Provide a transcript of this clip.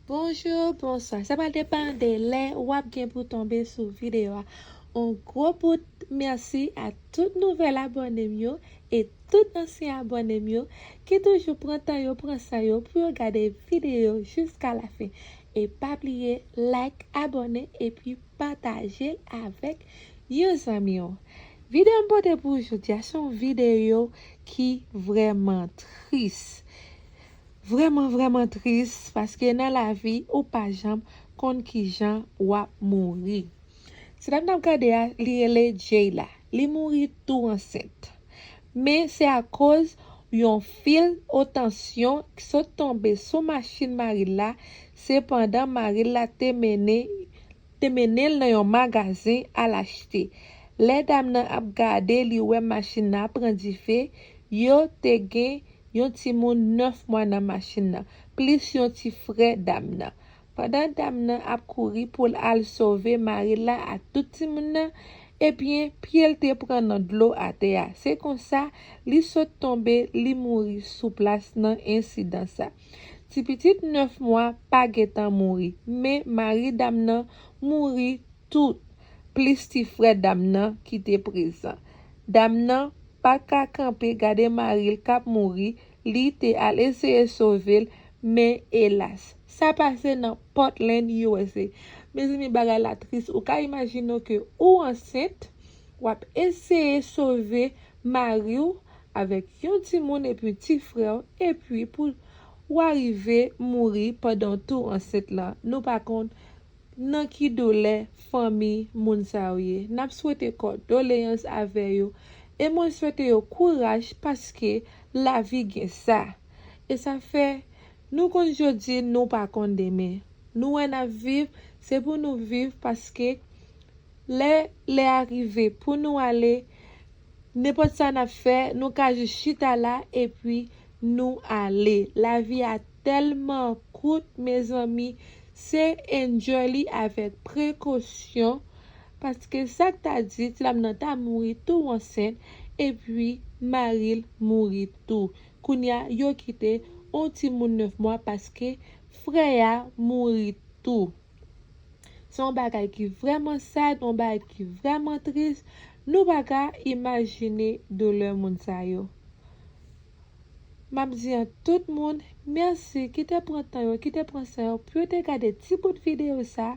Bonjour, bonsoir. Ça va dépendre de l'air ou bien pour tomber sur vidéo. Un gros bout merci à tout nouvel abonné mio et tout ancien abonné mio qui toujours prend temps yo prend ça yo pour regarder vidéo jusqu'à la fin. Et pas oublier like, abonner et puis partager avec vos amis. Vidéo m'pote pour aujourd'hui, c'est une vidéo qui vraiment triste. Vraiment triste parce que dans la vie ou pas jambe kon ki jan wap mouri. Si la m'dam kade a li ele Jayla, li mouri tout enceinte. Mais c'est à cause yon fil haute tension qui sont tombé sur machine Marilla, cependant Marilla te mené dans yon magasin à l'acheter. Les dames nan ap gade li wè machine nan pran di fe, yo te gen yon ti moun 9 mois dans machine nan, plus yon ti frère dame nan. Pendant dame nan ap kouri pour al sauver Marilla à tout ti moun nan, et bien, pied te prend dans de l'eau à terre. C'est comme ça, li saute tomber, li mouri sous place nan incident ça. Ti petite 9 mois pas getan mouri, mais mari dame nan mouri tout, plus ti frère dame nan qui te présent. Dame nan pas ka camper gade Maril kap mouri, li te al essayer sauver, mais hélas, ça passe dans Portland, USA. Mes amis bagay la triste, ou ka imagine que ou enceinte, ou ap essayer sauver Mario avec yon ti moun et puis ti frère, et puis pour ou arriver mourir pendant tout enceinte là. Nous par contre, nan ki dole famille moun sa ouye. N'a souhaité condoléances avec yo. Et moi souhaite yo courage parce que la vie gen ça. Et ça fait nous kon jodi nous pas kon demain. Nous on a vivre, c'est pour nous vivre parce que les arrivé pour nous aller n'importe ça n'a fait, nous ka juste chita là et puis nous aller. La vie a tellement coûte mes amis, c'est enjoy avec précaution parce que ça que t'as dit, tu l'as ta mouri tout enceinte et puis Maril mouri tout. Kounya yo quitté on ti moun 9 mois parce que frère mouri tout. Son bagay qui vraiment sad, son bagay qui vraiment triste. Nous pas imaginer douleur moun sa yo. M'a dit à tout monde merci qui te prend temps, qui te prend ça pour te regarder petit bout de vidéo ça.